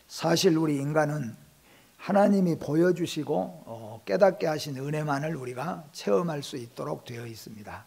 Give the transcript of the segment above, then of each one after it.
사실 우리 인간은 하나님이 보여주시고 깨닫게 하신 은혜만을 우리가 체험할 수 있도록 되어 있습니다.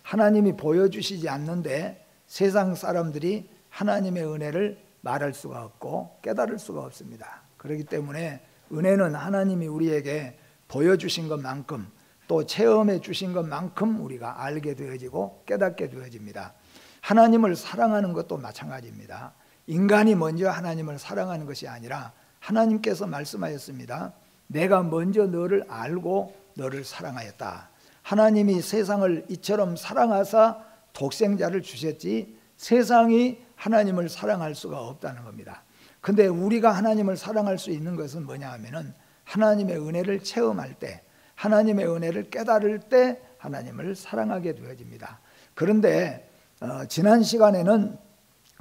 하나님이 보여주시지 않는데 세상 사람들이 하나님의 은혜를 말할 수가 없고 깨달을 수가 없습니다. 그렇기 때문에 은혜는 하나님이 우리에게 보여주신 것만큼 또 체험해 주신 것만큼 우리가 알게 되어지고 깨닫게 되어집니다. 하나님을 사랑하는 것도 마찬가지입니다. 인간이 먼저 하나님을 사랑하는 것이 아니라 하나님께서 말씀하였습니다. 내가 먼저 너를 알고 너를 사랑하였다. 하나님이 세상을 이처럼 사랑하사 독생자를 주셨지 세상이 하나님을 사랑할 수가 없다는 겁니다. 근데 우리가 하나님을 사랑할 수 있는 것은 뭐냐 하면은 하나님의 은혜를 체험할 때, 하나님의 은혜를 깨달을 때 하나님을 사랑하게 되어집니다. 그런데 지난 시간에는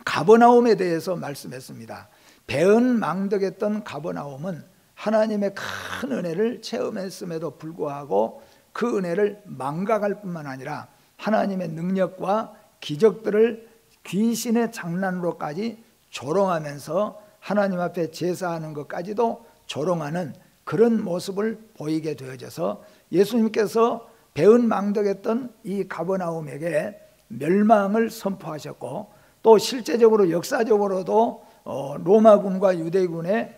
가버나움에 대해서 말씀했습니다. 배은망덕했던 가버나움은 하나님의 큰 은혜를 체험했음에도 불구하고 그 은혜를 망각할 뿐만 아니라 하나님의 능력과 기적들을 귀신의 장난으로까지 조롱하면서 하나님 앞에 제사하는 것까지도 조롱하는 그런 모습을 보이게 되어져서 예수님께서 배은망덕했던 이 가버나움에게 멸망을 선포하셨고 또 실제적으로 역사적으로도 로마군과 유대군의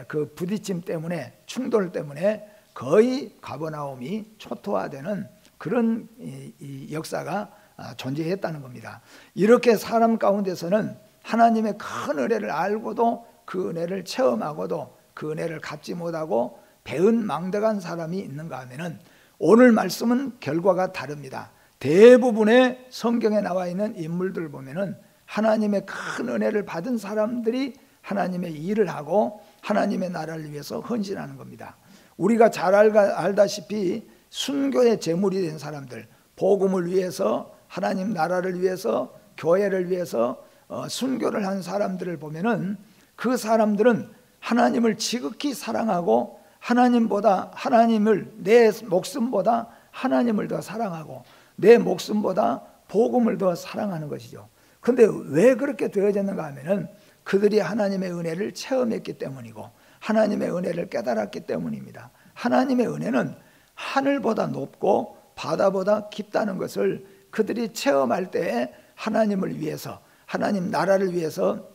그 부딪힘 때문에 충돌 때문에 거의 가버나움이 초토화되는 그런 이 역사가 존재했다는 겁니다. 이렇게 사람 가운데서는 하나님의 큰 은혜를 알고도 그 은혜를 체험하고도 그 은혜를 갚지 못하고 배은망덕한 사람이 있는가 하면은 오늘 말씀은 결과가 다릅니다. 대부분의 성경에 나와 있는 인물들 보면은 하나님의 큰 은혜를 받은 사람들이 하나님의 일을 하고 하나님의 나라를 위해서 헌신하는 겁니다. 우리가 잘 알다시피 순교의 제물이 된 사람들, 복음을 위해서 하나님 나라를 위해서 교회를 위해서 순교를 한 사람들을 보면은 그 사람들은 하나님을 지극히 사랑하고 하나님을 내 목숨보다 하나님을 더 사랑하고 내 목숨보다 복음을 더 사랑하는 것이죠. 그런데 왜 그렇게 되어졌는가 하면은 그들이 하나님의 은혜를 체험했기 때문이고 하나님의 은혜를 깨달았기 때문입니다. 하나님의 은혜는 하늘보다 높고 바다보다 깊다는 것을 그들이 체험할 때에 하나님을 위해서 하나님 나라를 위해서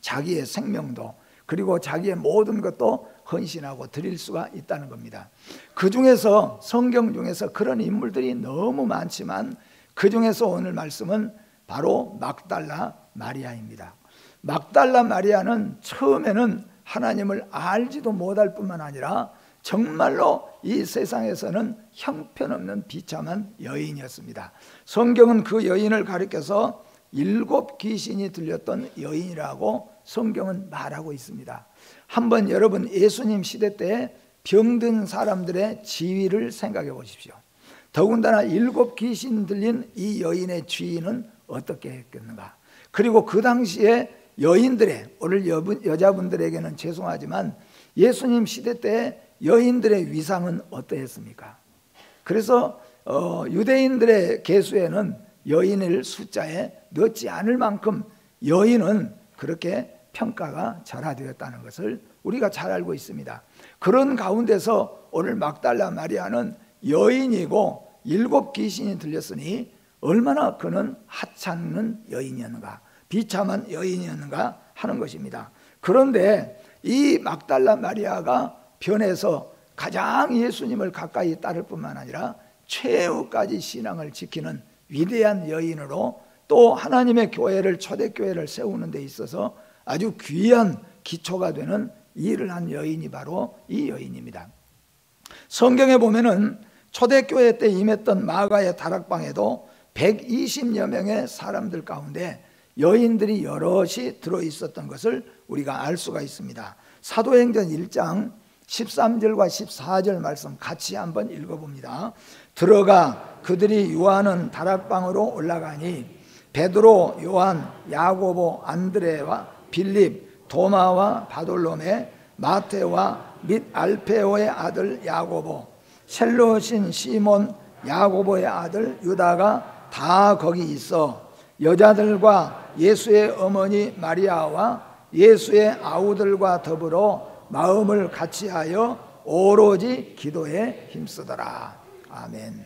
자기의 생명도 그리고 자기의 모든 것도 헌신하고 드릴 수가 있다는 겁니다. 그 중에서 성경 중에서 그런 인물들이 너무 많지만 그 중에서 오늘 말씀은 바로 막달라 마리아입니다. 막달라 마리아는 처음에는 하나님을 알지도 못할 뿐만 아니라 정말로 이 세상에서는 형편없는 비참한 여인이었습니다. 성경은 그 여인을 가리켜서 7 귀신이 들렸던 여인이라고 성경은 말하고 있습니다. 한번 여러분 예수님 시대 때 병든 사람들의 지위를 생각해 보십시오. 더군다나 7 귀신 들린 이 여인의 주인은 어떻게 했겠는가. 그리고 그 당시에 여인들의, 오늘 여자분들에게는 죄송하지만 예수님 시대 때 여인들의 위상은 어떠했습니까? 그래서 유대인들의 계수에는 여인을 숫자에 넣지 않을 만큼 여인은 그렇게 평가가 절하되었다는 것을 우리가 잘 알고 있습니다. 그런 가운데서 오늘 막달라 마리아는 여인이고 7 귀신이 들렸으니 얼마나 그는 하찮은 여인이었는가, 비참한 여인이었는가 하는 것입니다. 그런데 이 막달라 마리아가 변해서 가장 예수님을 가까이 따를 뿐만 아니라 최후까지 신앙을 지키는 위대한 여인으로 또 하나님의 교회를, 초대교회를 세우는 데 있어서 아주 귀한 기초가 되는 일을 한 여인이 바로 이 여인입니다. 성경에 보면은 초대교회 때 임했던 마가의 다락방에도 120여 명의 사람들 가운데 여인들이 여럿이 들어있었던 것을 우리가 알 수가 있습니다. 사도행전 1장 13절과 14절 말씀 같이 한번 읽어봅니다. 들어가 그들이 유하는 다락방으로 올라가니 베드로, 요한, 야고보, 안드레와 빌립, 도마와 바돌로메, 마테와 및 알페오의 아들 야고보, 셀롯인 시몬, 야고보의 아들 유다가 다 거기 있어 여자들과 예수의 어머니 마리아와 예수의 아우들과 더불어 마음을 같이하여 오로지 기도에 힘쓰더라. 아멘.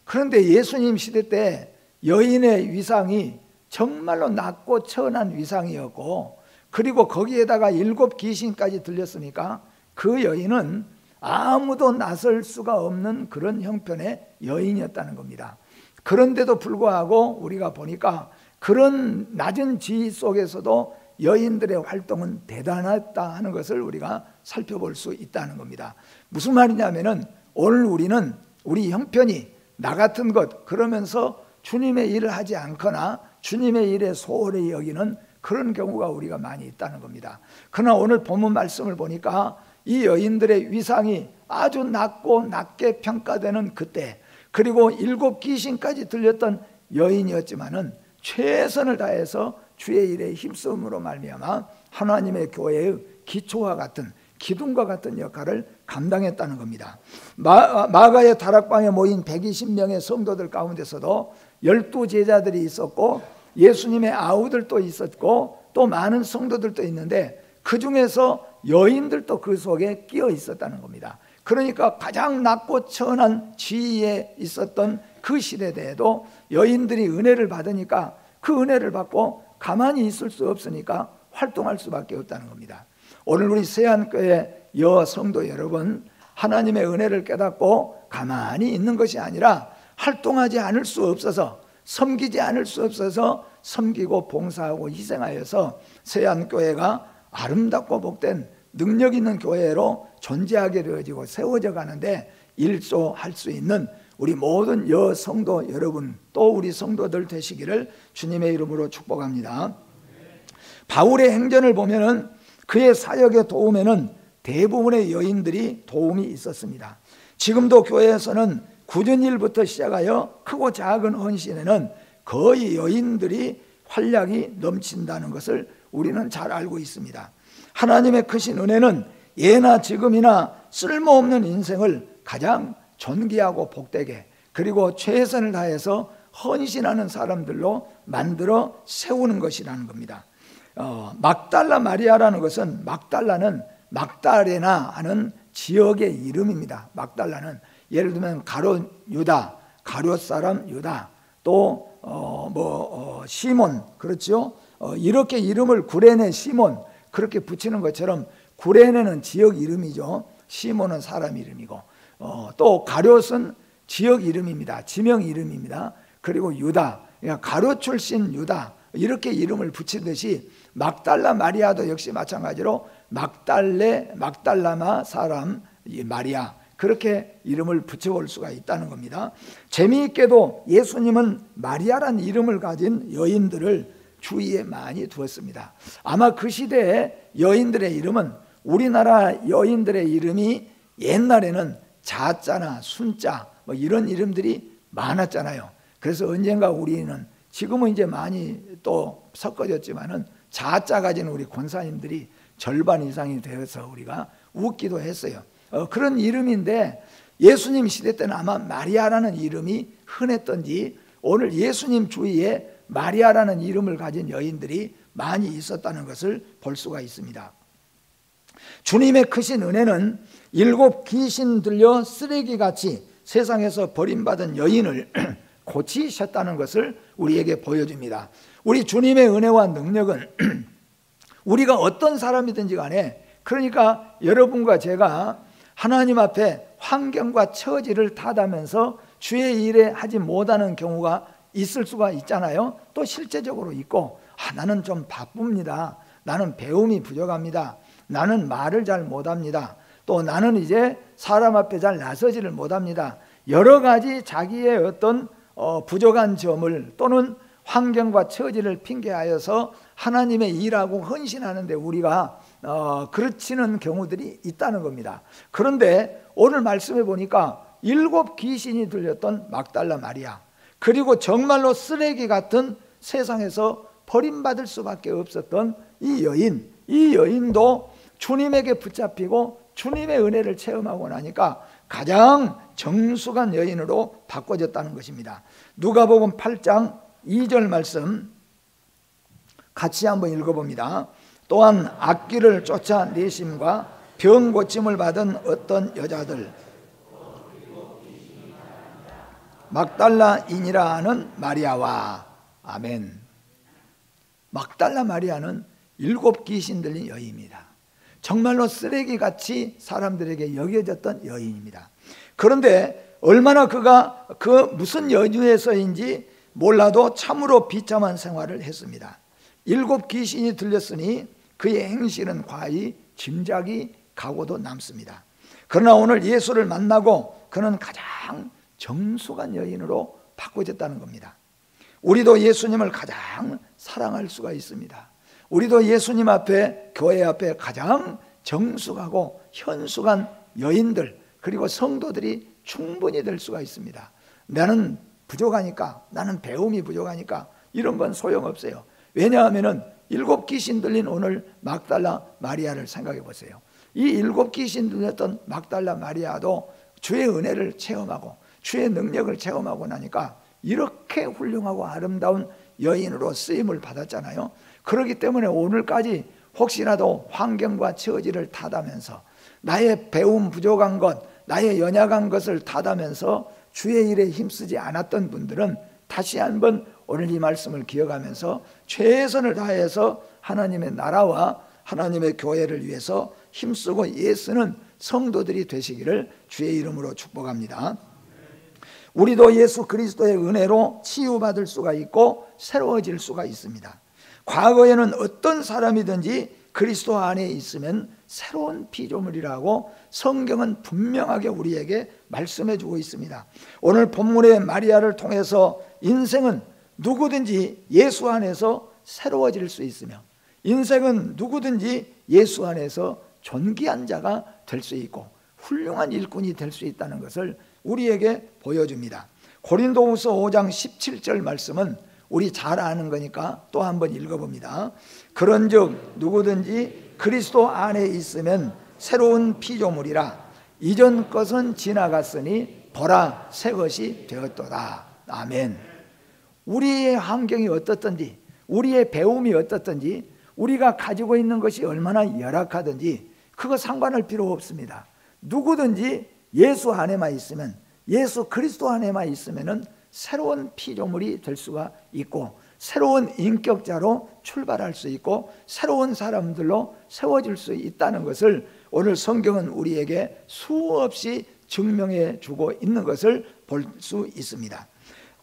그런데 예수님 시대 때 여인의 위상이 정말로 낮고 천한 위상이었고, 그리고 거기에다가 7 귀신까지 들렸으니까 그 여인은 아무도 나설 수가 없는 그런 형편의 여인이었다는 겁니다. 그런데도 불구하고 우리가 보니까 그런 낮은 지위 속에서도 여인들의 활동은 대단했다 하는 것을 우리가 살펴볼 수 있다는 겁니다. 무슨 말이냐면은 오늘 우리는 우리 형편이 나 같은 것 그러면서 주님의 일을 하지 않거나 주님의 일에 소홀히 여기는 그런 경우가 우리가 많이 있다는 겁니다. 그러나 오늘 본문 말씀을 보니까 이 여인들의 위상이 아주 낮고 낮게 평가되는 그때, 그리고 7 귀신까지 들렸던 여인이었지만은 최선을 다해서 주의 일에 힘쓰므로 말미암아 하나님의 교회의 기초와 같은 기둥과 같은 역할을 감당했다는 겁니다. 마가의 다락방에 모인 120명의 성도들 가운데서도 12 제자들이 있었고 예수님의 아우들도 있었고 또 많은 성도들도 있는데 그 중에서 여인들도 그 속에 끼어 있었다는 겁니다. 그러니까 가장 낮고 천한 지위에 있었던 그 시대에도 여인들이 은혜를 받으니까 그 은혜를 받고 가만히 있을 수 없으니까 활동할 수밖에 없다는 겁니다. 오늘 우리 세안교회 여성도 여러분, 하나님의 은혜를 깨닫고 가만히 있는 것이 아니라 활동하지 않을 수 없어서, 섬기지 않을 수 없어서 섬기고 봉사하고 희생하여서 세안교회가 아름답고 복된 능력 있는 교회로 존재하게 되어지고 세워져 가는데 일조할 수 있는 우리 모든 여성도 여러분, 또 우리 성도들 되시기를 주님의 이름으로 축복합니다. 바울의 행전을 보면은 그의 사역의 도움에는 대부분의 여인들이 도움이 있었습니다. 지금도 교회에서는 굳은 일부터 시작하여 크고 작은 헌신에는 거의 여인들이 활약이 넘친다는 것을 우리는 잘 알고 있습니다. 하나님의 크신 은혜는 예나 지금이나 쓸모없는 인생을 가장 존귀하고 복되게, 그리고 최선을 다해서 헌신하는 사람들로 만들어 세우는 것이라는 겁니다. 막달라 마리아라는 것은, 막달라는 막다레나 하는 지역의 이름입니다. 막달라는 예를 들면 가룟 유다, 가룟 사람 유다, 또 시몬, 그렇죠? 이렇게 이름을 구레네 시몬 그렇게 붙이는 것처럼 구레네는 지역 이름이죠. 시몬은 사람 이름이고, 또 가룟은 지역 이름입니다. 지명 이름입니다. 그리고 유다, 그러니까 가룟 출신 유다, 이렇게 이름을 붙이듯이 막달라 마리아도 역시 마찬가지로 막달라마 사람 마리아, 그렇게 이름을 붙여볼 수가 있다는 겁니다. 재미있게도 예수님은 마리아란 이름을 가진 여인들을 주위에 많이 두었습니다. 아마 그 시대에 여인들의 이름은, 우리나라 여인들의 이름이 옛날에는 자자나 순자 뭐 이런 이름들이 많았잖아요. 그래서 언젠가 우리는, 지금은 이제 많이 또 섞어졌지만은 자자 가진 우리 권사님들이 절반 이상이 되어서 우리가 웃기도 했어요. 그런 이름인데 예수님 시대 때는 아마 마리아라는 이름이 흔했던지 오늘 예수님 주위에 마리아라는 이름을 가진 여인들이 많이 있었다는 것을 볼 수가 있습니다. 주님의 크신 은혜는 7 귀신 들려 쓰레기같이 세상에서 버림받은 여인을 고치셨다는 것을 우리에게 보여줍니다. 우리 주님의 은혜와 능력은 우리가 어떤 사람이든지 간에, 그러니까 여러분과 제가 하나님 앞에 환경과 처지를 탓하면서 주의 일에 하지 못하는 경우가 있을 수가 있잖아요. 또 실제적으로 있고, 나는 좀 바쁩니다. 나는 배움이 부족합니다. 나는 말을 잘 못합니다. 또 나는 이제 사람 앞에 잘 나서지를 못합니다. 여러 가지 자기의 어떤 부족한 점을 또는 환경과 처지를 핑계하여서 하나님의 일하고 헌신하는데 우리가 그르치는 경우들이 있다는 겁니다. 그런데 오늘 말씀해 보니까 7 귀신이 들렸던 막달라 마리아, 그리고 정말로 쓰레기 같은 세상에서 버림받을 수밖에 없었던 이 여인도 주님에게 붙잡히고 주님의 은혜를 체험하고 나니까 가장 정숙한 여인으로 바꿔졌다는 것입니다. 누가복음 8장 2절 말씀 같이 한번 읽어봅니다. 또한 악귀를 쫓아내심과 병 고침을 받은 어떤 여자들, 막달라인이라 하는 마리아와, 아멘. 막달라 마리아는 7 귀신 들린 여인입니다. 정말로 쓰레기같이 사람들에게 여겨졌던 여인입니다. 그런데 얼마나 그가 그 무슨 연유에서인지 몰라도 참으로 비참한 생활을 했습니다. 7 귀신이 들렸으니 그의 행실은 과히 짐작이 가고도 남습니다. 그러나 오늘 예수를 만나고 그는 가장 정숙한 여인으로 바꿔졌다는 겁니다. 우리도 예수님을 가장 사랑할 수가 있습니다. 우리도 예수님 앞에, 교회 앞에 가장 정숙하고 현숙한 여인들, 그리고 성도들이 충분히 될 수가 있습니다. 나는 부족하니까, 나는 배움이 부족하니까 이런 건 소용없어요. 왜냐하면 7 귀신 들린 오늘 막달라 마리아를 생각해 보세요. 이 7 귀신 들렸던 막달라 마리아도 주의 은혜를 체험하고 주의 능력을 체험하고 나니까 이렇게 훌륭하고 아름다운 여인으로 쓰임을 받았잖아요. 그렇기 때문에 오늘까지 혹시라도 환경과 처지를 탓하면서 나의 배움 부족한 것, 나의 연약한 것을 탓하면서 주의 일에 힘쓰지 않았던 분들은 다시 한번 오늘 이 말씀을 기억하면서 최선을 다해서 하나님의 나라와 하나님의 교회를 위해서 힘쓰고 애쓰는 성도들이 되시기를 주의 이름으로 축복합니다. 우리도 예수 그리스도의 은혜로 치유받을 수가 있고 새로워질 수가 있습니다. 과거에는 어떤 사람이든지 그리스도 안에 있으면 새로운 피조물이라고 성경은 분명하게 우리에게 말씀해 주고 있습니다. 오늘 본문의 마리아를 통해서 인생은 누구든지 예수 안에서 새로워질 수 있으며, 인생은 누구든지 예수 안에서 존귀한 자가 될 수 있고 훌륭한 일꾼이 될 수 있다는 것을 우리에게 보여줍니다. 고린도후서 5장 17절 말씀은 우리 잘 아는 거니까 또 한번 읽어봅니다. 그런즉 누구든지 그리스도 안에 있으면 새로운 피조물이라, 이전 것은 지나갔으니 보라 새 것이 되었도다. 아멘. 우리의 환경이 어떻든지, 우리의 배움이 어떻든지, 우리가 가지고 있는 것이 얼마나 열악하든지 그거 상관할 필요 없습니다. 누구든지 예수 안에만 있으면, 예수 그리스도 안에만 있으면은 새로운 피조물이 될 수가 있고 새로운 인격자로 출발할 수 있고 새로운 사람들로 세워질 수 있다는 것을 오늘 성경은 우리에게 수없이 증명해 주고 있는 것을 볼 수 있습니다.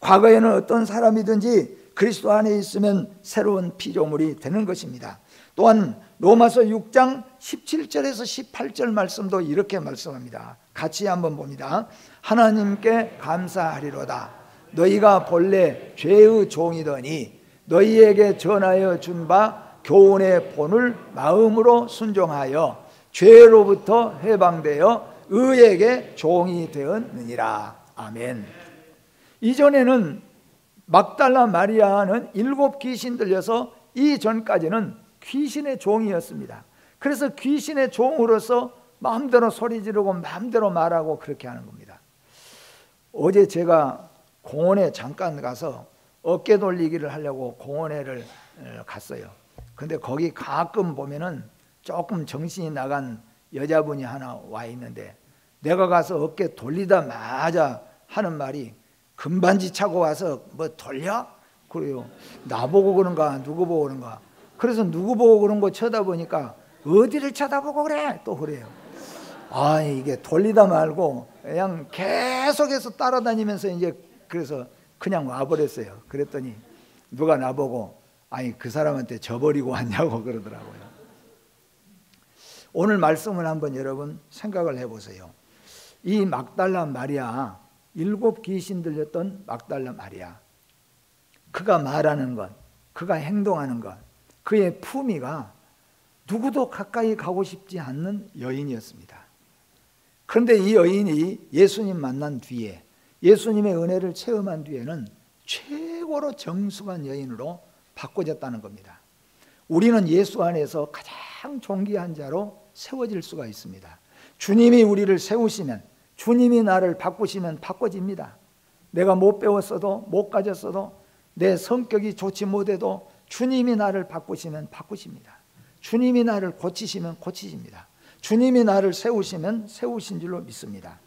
과거에는 어떤 사람이든지 그리스도 안에 있으면 새로운 피조물이 되는 것입니다. 또한 로마서 6장 17절에서 18절 말씀도 이렇게 말씀합니다. 같이 한번 봅니다. 하나님께 감사하리로다. 너희가 본래 죄의 종이더니 너희에게 전하여 준 바 교훈의 본을 마음으로 순종하여 죄로부터 해방되어 의에게 종이 되었느니라. 아멘. 이전에는 막달라 마리아는 7 귀신 들려서 이전까지는 귀신의 종이었습니다. 그래서 귀신의 종으로서 마음대로 소리 지르고 마음대로 말하고 그렇게 하는 겁니다. 어제 제가 공원에 잠깐 가서 어깨 돌리기를 하려고 공원에를 갔어요. 근데 거기 가끔 보면은 조금 정신이 나간 여자분이 하나 와 있는데, 내가 가서 어깨 돌리다마자 하는 말이, 금반지 차고 와서 뭐 돌려? 그래요. 나보고 그런가 누구 보고 그런가. 그래서 누구 보고 그런 거 쳐다보니까 어디를 쳐다보고 그래? 또 그래요. 아, 이게 돌리다 말고 그냥 계속해서 따라다니면서 이제 그래서 그냥 와버렸어요. 그랬더니 누가 나보고 아니 그 사람한테 져버리고 왔냐고 그러더라고요. 오늘 말씀을 한번 여러분 생각을 해보세요. 이 막달라 마리아, 7 귀신 들렸던 막달라 마리아, 그가 말하는 것, 그가 행동하는 것, 그의 품위가 누구도 가까이 가고 싶지 않는 여인이었습니다. 그런데 이 여인이 예수님 만난 뒤에, 예수님의 은혜를 체험한 뒤에는 최고로 정숙한 여인으로 바꿔졌다는 겁니다. 우리는 예수 안에서 가장 존귀한 자로 세워질 수가 있습니다. 주님이 우리를 세우시면, 주님이 나를 바꾸시면 바꿔집니다. 내가 못 배웠어도, 못 가졌어도, 내 성격이 좋지 못해도 주님이 나를 바꾸시면 바꾸십니다. 주님이 나를 고치시면 고치십니다. 주님이 나를 세우시면 세우신 줄로 믿습니다.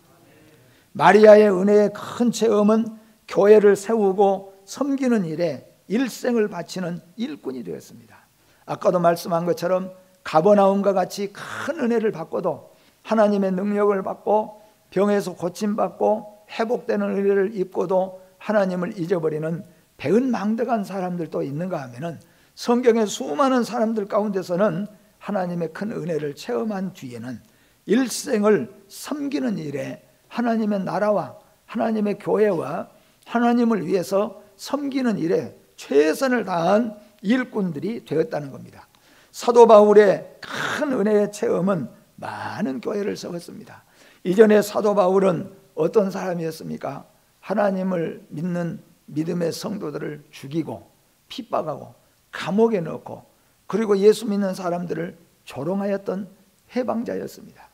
마리아의 은혜의 큰 체험은 교회를 세우고 섬기는 일에 일생을 바치는 일꾼이 되었습니다. 아까도 말씀한 것처럼 가버나움과 같이 큰 은혜를 받고도 하나님의 능력을 받고 병에서 고침받고 회복되는 은혜를 입고도 하나님을 잊어버리는 배은망덕한 사람들도 있는가 하면은 성경의 수많은 사람들 가운데서는 하나님의 큰 은혜를 체험한 뒤에는 일생을 섬기는 일에 하나님의 나라와 하나님의 교회와 하나님을 위해서 섬기는 일에 최선을 다한 일꾼들이 되었다는 겁니다. 사도 바울의 큰 은혜의 체험은 많은 교회를 세웠습니다. 이전에 사도 바울은 어떤 사람이었습니까? 하나님을 믿는 믿음의 성도들을 죽이고 핍박하고 감옥에 넣고 그리고 예수 믿는 사람들을 조롱하였던 해방자였습니다.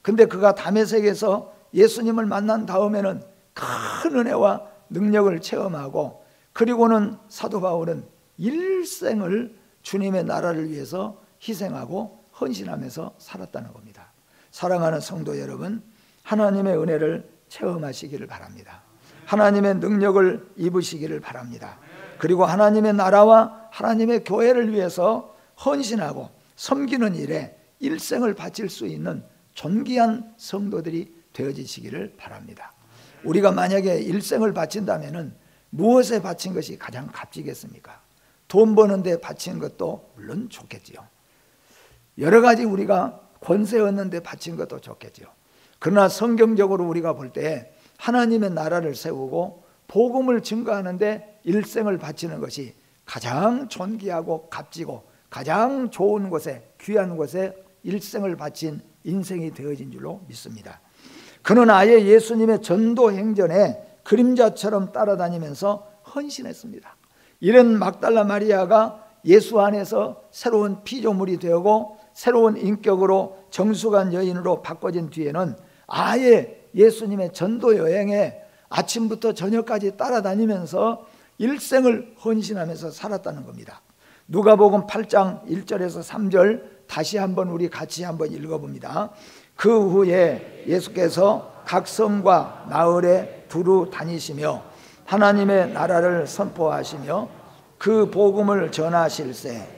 근데 그가 다메섹에서 예수님을 만난 다음에는 큰 은혜와 능력을 체험하고 그리고는 사도 바울은 일생을 주님의 나라를 위해서 희생하고 헌신하면서 살았다는 겁니다. 사랑하는 성도 여러분, 하나님의 은혜를 체험하시기를 바랍니다. 하나님의 능력을 입으시기를 바랍니다. 그리고 하나님의 나라와 하나님의 교회를 위해서 헌신하고 섬기는 일에 일생을 바칠 수 있는 존귀한 성도들이 되어지시기를 바랍니다. 우리가 만약에 일생을 바친다면 무엇에 바친 것이 가장 값지겠습니까? 돈 버는 데 바친 것도 물론 좋겠지요. 여러 가지 우리가 권세 얻는 데 바친 것도 좋겠지요. 그러나 성경적으로 우리가 볼 때 하나님의 나라를 세우고 복음을 증거하는 데 일생을 바치는 것이 가장 존귀하고 값지고 가장 좋은 곳에 귀한 곳에 일생을 바친 인생이 되어진 줄로 믿습니다. 그는 아예 예수님의 전도 행전에 그림자처럼 따라다니면서 헌신했습니다. 이런 막달라 마리아가 예수 안에서 새로운 피조물이 되고 새로운 인격으로 정숙한 여인으로 바꿔진 뒤에는 아예 예수님의 전도 여행에 아침부터 저녁까지 따라다니면서 일생을 헌신하면서 살았다는 겁니다. 누가복음 8장 1절에서 3절 다시 한번 우리 같이 한번 읽어봅니다. 그 후에 예수께서 각 성과 마을에 두루 다니시며 하나님의 나라를 선포하시며 그 복음을 전하실세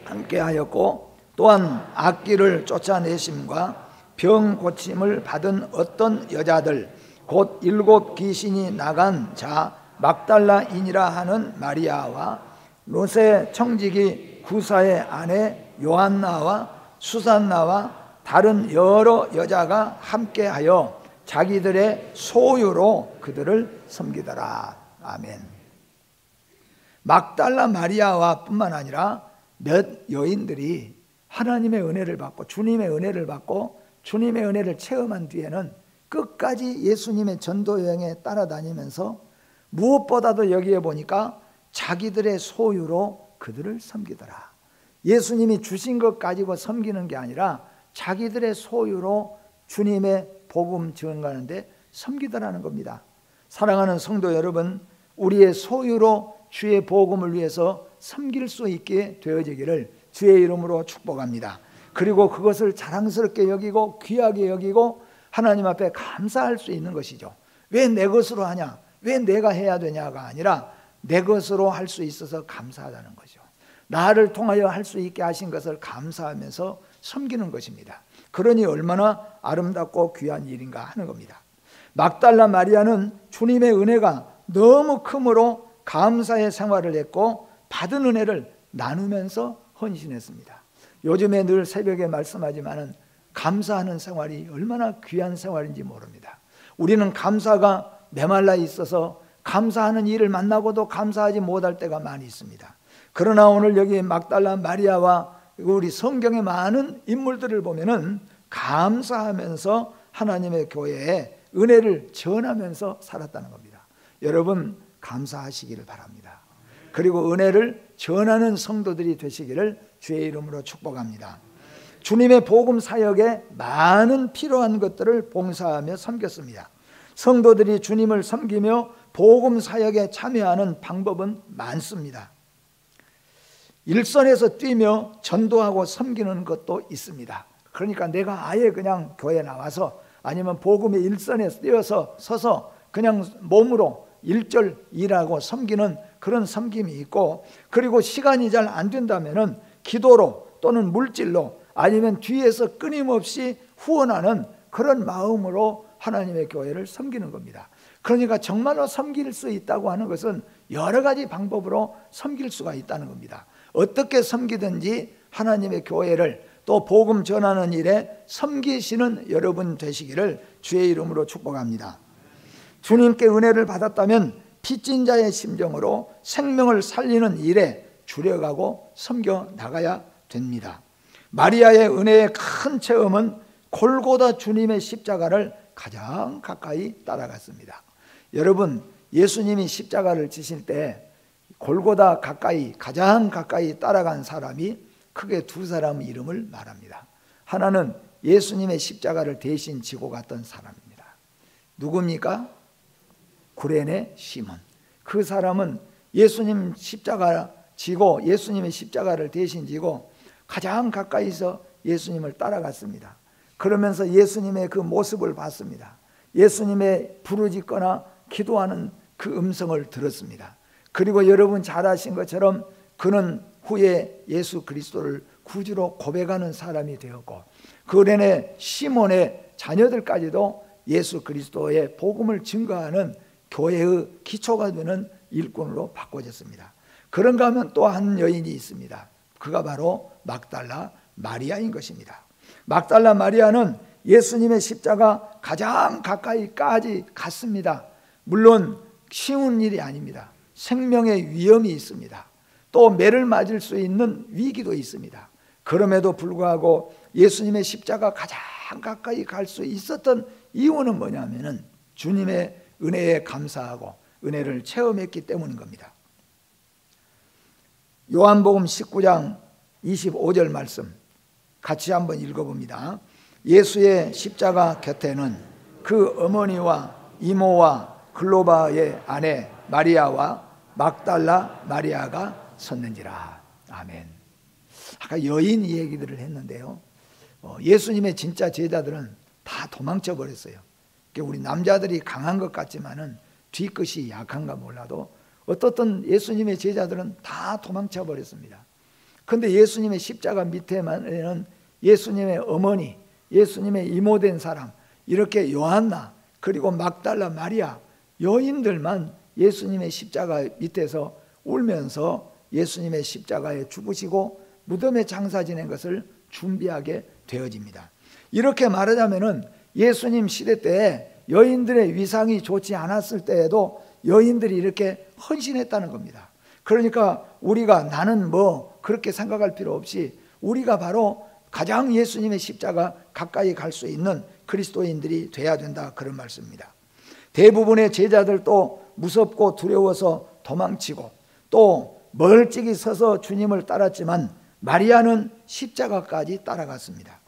함께하였고 또한 악귀를 쫓아내심과 병 고침을 받은 어떤 여자들 곧 7 귀신이 나간 자 막달라인이라 하는 마리아와 로세 청지기 구사의 아내 요한나와 수산나와 다른 여러 여자가 함께하여 자기들의 소유로 그들을 섬기더라. 아멘. 막달라 마리아와 뿐만 아니라 몇 여인들이 하나님의 은혜를 받고 주님의 은혜를 받고 주님의 은혜를 체험한 뒤에는 끝까지 예수님의 전도 여행에 따라다니면서 무엇보다도 여기에 보니까 자기들의 소유로 그들을 섬기더라. 예수님이 주신 것 가지고 섬기는 게 아니라 자기들의 소유로 주님의 복음 증거하는데 섬기더라는 겁니다. 사랑하는 성도 여러분, 우리의 소유로 주의 복음을 위해서 섬길 수 있게 되어지기를 주의 이름으로 축복합니다. 그리고 그것을 자랑스럽게 여기고 귀하게 여기고 하나님 앞에 감사할 수 있는 것이죠. 왜 내 것으로 하냐? 왜 내가 해야 되냐가 아니라 내 것으로 할 수 있어서 감사하다는 거죠. 나를 통하여 할 수 있게 하신 것을 감사하면서 섬기는 것입니다. 그러니 얼마나 아름답고 귀한 일인가 하는 겁니다. 막달라 마리아는 주님의 은혜가 너무 크므로 감사의 생활을 했고 받은 은혜를 나누면서 헌신했습니다. 요즘에 늘 새벽에 말씀하지만은 감사하는 생활이 얼마나 귀한 생활인지 모릅니다. 우리는 감사가 메말라 있어서 감사하는 일을 만나고도 감사하지 못할 때가 많이 있습니다. 그러나 오늘 여기 막달라 마리아와 우리 성경의 많은 인물들을 보면은 감사하면서 하나님의 교회에 은혜를 전하면서 살았다는 겁니다. 여러분 감사하시기를 바랍니다. 그리고 은혜를 전하는 성도들이 되시기를 주의 이름으로 축복합니다. 주님의 복음 사역에 많은 필요한 것들을 봉사하며 섬겼습니다. 성도들이 주님을 섬기며 복음 사역에 참여하는 방법은 많습니다. 일선에서 뛰며 전도하고 섬기는 것도 있습니다. 그러니까 내가 아예 그냥 교회 나와서 아니면 복음의 일선에 뛰어서 서서 그냥 몸으로 일절 일하고 섬기는 그런 섬김이 있고, 그리고 시간이 잘 안 된다면은 기도로 또는 물질로 아니면 뒤에서 끊임없이 후원하는 그런 마음으로 하나님의 교회를 섬기는 겁니다. 그러니까 정말로 섬길 수 있다고 하는 것은 여러 가지 방법으로 섬길 수가 있다는 겁니다. 어떻게 섬기든지 하나님의 교회를 또 복음 전하는 일에 섬기시는 여러분 되시기를 주의 이름으로 축복합니다. 주님께 은혜를 받았다면 빚진 자의 심정으로 생명을 살리는 일에 주력하고 섬겨 나가야 됩니다. 마리아의 은혜의 큰 체험은 골고다 주님의 십자가를 가장 가까이 따라갔습니다. 여러분, 예수님이 십자가를 지실 때 골고다 가까이, 가장 가까이 따라간 사람이 크게 두 사람의 이름을 말합니다. 하나는 예수님의 십자가를 대신 지고 갔던 사람입니다. 누굽니까? 구레네 시몬. 그 사람은 예수님 십자가 지고, 예수님의 십자가를 대신 지고 가장 가까이서 예수님을 따라갔습니다. 그러면서 예수님의 그 모습을 봤습니다. 예수님의 부르짖거나 기도하는 그 음성을 들었습니다. 그리고 여러분 잘 아신 것처럼 그는 후에 예수 그리스도를 구주로 고백하는 사람이 되었고, 구레네 시몬의 자녀들까지도 예수 그리스도의 복음을 증거하는 교회의 기초가 되는 일꾼으로 바꿔졌습니다. 그런가 하면 또 한 여인이 있습니다. 그가 바로 막달라 마리아인 것입니다. 막달라 마리아는 예수님의 십자가 가장 가까이까지 갔습니다. 물론 쉬운 일이 아닙니다. 생명의 위험이 있습니다. 또 매를 맞을 수 있는 위기도 있습니다. 그럼에도 불구하고 예수님의 십자가 가장 가까이 갈 수 있었던 이유는 뭐냐면은 주님의 은혜에 감사하고 은혜를 체험했기 때문인 겁니다. 요한복음 19장 25절 말씀 같이 한번 읽어봅니다. 예수의 십자가 곁에는 그 어머니와 이모와 글로바의 아내 마리아와 막달라 마리아가 섰는지라. 아멘. 아까 여인 얘기들을 했는데요, 예수님의 진짜 제자들은 다 도망쳐 버렸어요. 우리 남자들이 강한 것 같지만은 뒤끝이 약한가 몰라도 어떻든 예수님의 제자들은 다 도망쳐 버렸습니다. 그런데 예수님의 십자가 밑에는 예수님의 어머니, 예수님의 이모된 사람, 이렇게 요한나 그리고 막달라 마리아 여인들만 예수님의 십자가 밑에서 울면서 예수님의 십자가에 죽으시고 무덤에 장사 지낸 것을 준비하게 되어집니다. 이렇게 말하자면은 예수님 시대 때 여인들의 위상이 좋지 않았을 때에도 여인들이 이렇게 헌신했다는 겁니다. 그러니까 우리가 나는 뭐 그렇게 생각할 필요 없이 우리가 바로 가장 예수님의 십자가 가까이 갈 수 있는 그리스도인들이 돼야 된다, 그런 말씀입니다. 대부분의 제자들도 무섭고 두려워서 도망치고 또 멀찍이 서서 주님을 따랐지만 마리아는 십자가까지 따라갔습니다.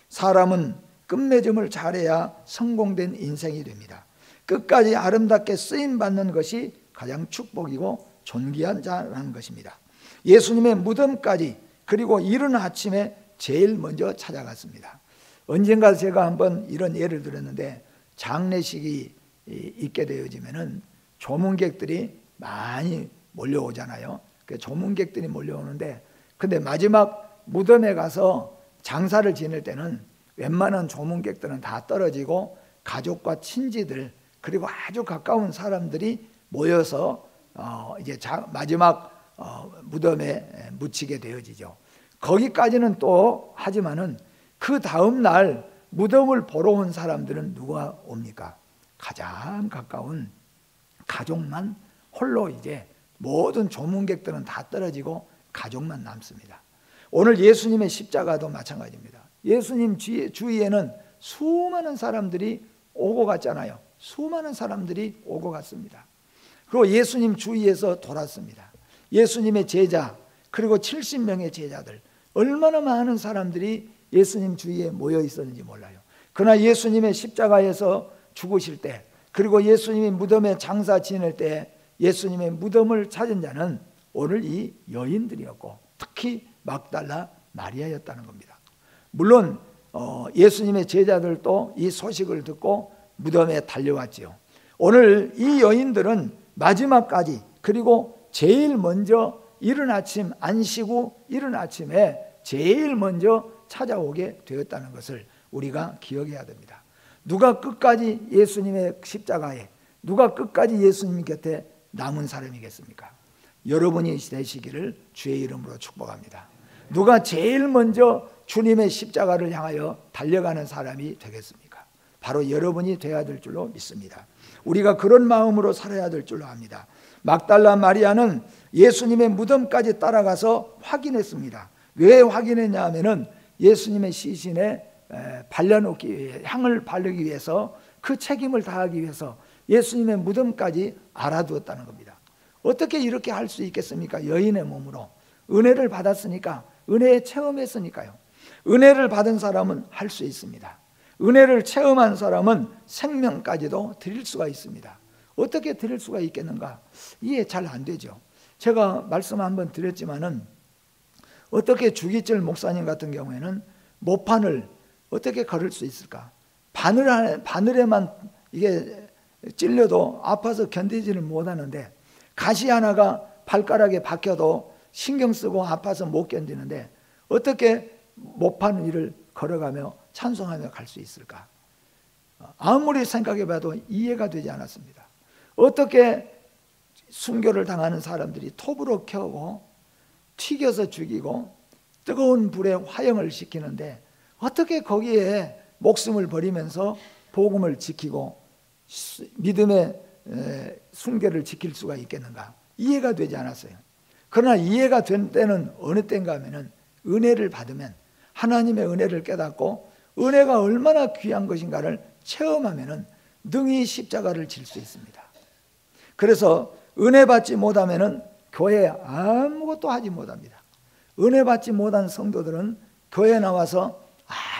사람은 끝맺음을 잘해야 성공된 인생이 됩니다. 끝까지 아름답게 쓰임받는 것이 가장 축복이고 존귀한 자라는 것입니다. 예수님의 무덤까지 그리고 이른 아침에 제일 먼저 찾아갔습니다. 언젠가 제가 한번 이런 예를 들었는데, 장례식이 있게 되어지면은 조문객들이 많이 몰려오잖아요. 그 조문객들이 몰려오는데, 근데 마지막 무덤에 가서 장사를 지낼 때는 웬만한 조문객들은 다 떨어지고 가족과 친지들 그리고 아주 가까운 사람들이 모여서 이제 마지막 무덤에 묻히게 되어지죠. 거기까지는 또 하지만은 그 다음 날 무덤을 보러 온 사람들은 누가 옵니까? 가장 가까운 가족만 홀로, 이제 모든 조문객들은 다 떨어지고 가족만 남습니다. 오늘 예수님의 십자가도 마찬가지입니다. 예수님 주위에는 수많은 사람들이 오고 갔잖아요. 수많은 사람들이 오고 갔습니다. 그리고 예수님 주위에서 돌았습니다. 예수님의 제자 그리고 70명의 제자들, 얼마나 많은 사람들이 예수님 주위에 모여 있었는지 몰라요. 그러나 예수님의 십자가에서 죽으실 때, 그리고 예수님이 무덤에 장사 지낼 때 예수님의 무덤을 찾은 자는 오늘 이 여인들이었고 특히 막달라 마리아였다는 겁니다. 물론 예수님의 제자들도 이 소식을 듣고 무덤에 달려왔지요. 오늘 이 여인들은 마지막까지, 그리고 제일 먼저 이른 아침, 안식 후 이른 아침에 제일 먼저 찾아오게 되었다는 것을 우리가 기억해야 됩니다. 누가 끝까지 예수님의 십자가에, 누가 끝까지 예수님 곁에 남은 사람이겠습니까? 여러분이 되시기를 주의 이름으로 축복합니다. 누가 제일 먼저 주님의 십자가를 향하여 달려가는 사람이 되겠습니까? 바로 여러분이 되어야 될 줄로 믿습니다. 우리가 그런 마음으로 살아야 될 줄로 압니다. 막달라 마리아는 예수님의 무덤까지 따라가서 확인했습니다. 왜 확인했냐 하면은 예수님의 시신에 발라놓기 위해, 향을 바르기 위해서, 그 책임을 다하기 위해서 예수님의 무덤까지 알아두었다는 겁니다. 어떻게 이렇게 할 수 있겠습니까? 여인의 몸으로 은혜를 받았으니까, 은혜에 체험했으니까요. 은혜를 받은 사람은 할 수 있습니다. 은혜를 체험한 사람은 생명까지도 드릴 수가 있습니다. 어떻게 드릴 수가 있겠는가? 이해 잘 안 되죠. 제가 말씀 한번 드렸지만은, 어떻게 주기철 목사님 같은 경우에는 모판을 어떻게 걸을 수 있을까? 바늘에만 이게 찔려도 아파서 견디지를 못하는데, 가시 하나가 발가락에 박혀도 신경 쓰고 아파서 못 견디는데 어떻게 모판 위를 걸어가며 찬송하며 갈 수 있을까? 아무리 생각해봐도 이해가 되지 않았습니다. 어떻게 순교를 당하는 사람들이 톱으로 켜고 튀겨서 죽이고 뜨거운 불에 화형을 시키는데 어떻게 거기에 목숨을 버리면서 복음을 지키고 믿음의 순교를 지킬 수가 있겠는가? 이해가 되지 않았어요. 그러나 이해가 된 때는 어느 때인가 하면은 은혜를 받으면, 하나님의 은혜를 깨닫고 은혜가 얼마나 귀한 것인가를 체험하면은 능히 십자가를 질 수 있습니다. 그래서 은혜 받지 못하면은 교회에 아무것도 하지 못합니다. 은혜 받지 못한 성도들은 교회에 나와서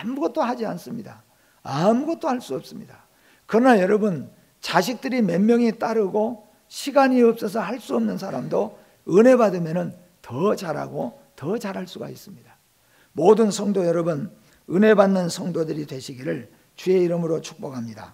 아무것도 하지 않습니다. 아무것도 할 수 없습니다. 그러나 여러분, 자식들이 몇 명이 따르고 시간이 없어서 할 수 없는 사람도 은혜 받으면 더 잘하고 더 잘할 수가 있습니다. 모든 성도 여러분, 은혜 받는 성도들이 되시기를 주의 이름으로 축복합니다.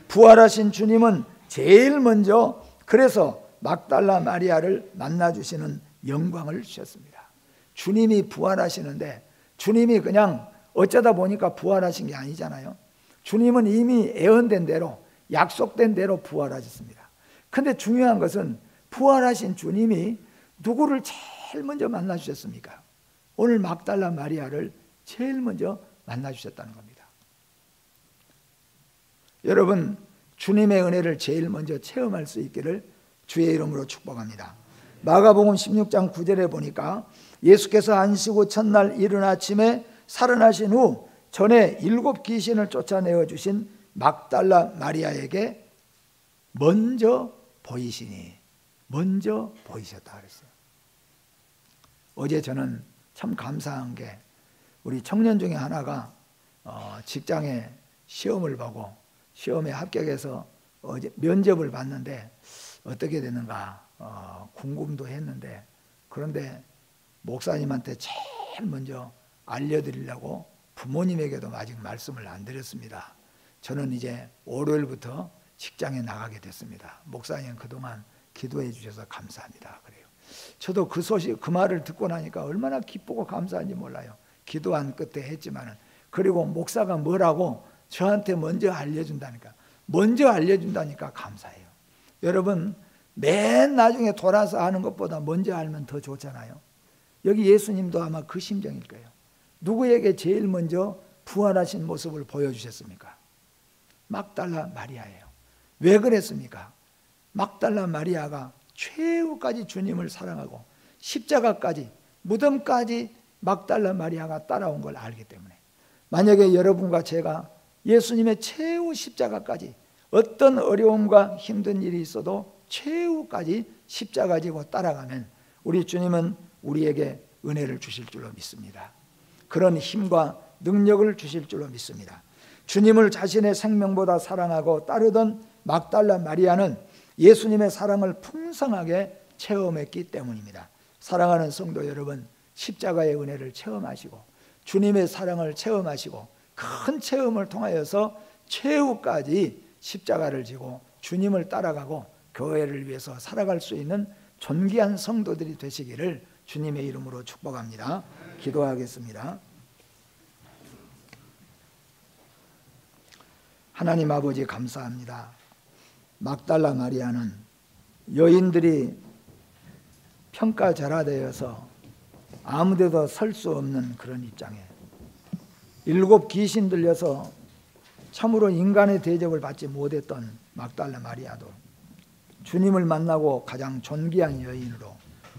부활하신 주님은 제일 먼저 그래서 막달라 마리아를 만나주시는 영광을 주셨습니다. 주님이 부활하시는데, 주님이 그냥 어쩌다 보니까 부활하신 게 아니잖아요. 주님은 이미 예언된 대로, 약속된 대로 부활하셨습니다. 근데 중요한 것은 부활하신 주님이 누구를 제일 먼저 만나주셨습니까? 오늘 막달라 마리아를 제일 먼저 만나주셨다는 겁니다. 여러분, 주님의 은혜를 제일 먼저 체험할 수 있기를 주의 이름으로 축복합니다. 마가복음 16장 9절에 보니까 예수께서 안식 후 첫날 이른 아침에 살아나신 후 전에 7 귀신을 쫓아내어 주신 막달라 마리아에게 먼저 보이시니, 먼저 보이셨다 그랬어요. 어제 저는 참 감사한 게, 우리 청년 중에 하나가 직장에 시험을 보고 시험에 합격해서 어제 면접을 봤는데 어떻게 되는가 궁금도 했는데, 그런데 목사님한테 제일 먼저 알려드리려고 부모님에게도 아직 말씀을 안 드렸습니다. 저는 이제 월요일부터 직장에 나가게 됐습니다. 목사님 그동안 기도해 주셔서 감사합니다. 그래요. 저도 그 소식, 그 말을 듣고 나니까 얼마나 기쁘고 감사한지 몰라요. 기도한 끝에 했지만은, 그리고 목사가 뭐라고 저한테 먼저 알려준다니까, 먼저 알려준다니까 감사해요. 여러분, 맨 나중에 돌아서 하는 것보다 먼저 알면 더 좋잖아요. 여기 예수님도 아마 그 심정일 거예요. 누구에게 제일 먼저 부활하신 모습을 보여주셨습니까? 막달라 마리아예요. 왜 그랬습니까? 막달라 마리아가 최후까지 주님을 사랑하고 십자가까지, 무덤까지 막달라 마리아가 따라온 걸 알기 때문에, 만약에 여러분과 제가 예수님의 최후 십자가까지, 어떤 어려움과 힘든 일이 있어도 최후까지 십자가 지고 따라가면 우리 주님은 우리에게 은혜를 주실 줄로 믿습니다. 그런 힘과 능력을 주실 줄로 믿습니다. 주님을 자신의 생명보다 사랑하고 따르던 막달라 마리아는 예수님의 사랑을 풍성하게 체험했기 때문입니다. 사랑하는 성도 여러분, 십자가의 은혜를 체험하시고 주님의 사랑을 체험하시고 큰 체험을 통하여서 최후까지 십자가를 지고 주님을 따라가고 교회를 위해서 살아갈 수 있는 존귀한 성도들이 되시기를 주님의 이름으로 축복합니다. 기도하겠습니다. 하나님 아버지 감사합니다. 막달라 마리아는 여인들이 평가절하되어서 아무데도 설 수 없는 그런 입장에 7 귀신 들려서 참으로 인간의 대접을 받지 못했던 막달라 마리아도 주님을 만나고 가장 존귀한 여인으로,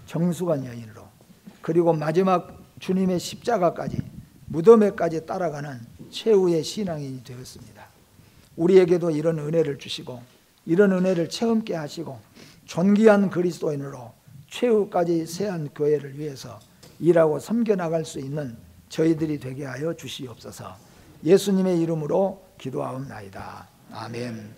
정숙한 여인으로, 그리고 마지막 주님의 십자가까지, 무덤에까지 따라가는 최후의 신앙인이 되었습니다. 우리에게도 이런 은혜를 주시고 이런 은혜를 체험케 하시고 존귀한 그리스도인으로 최후까지 세한 교회를 위해서 일하고 섬겨나갈 수 있는 저희들이 되게 하여 주시옵소서. 예수님의 이름으로 기도하옵나이다. 아멘.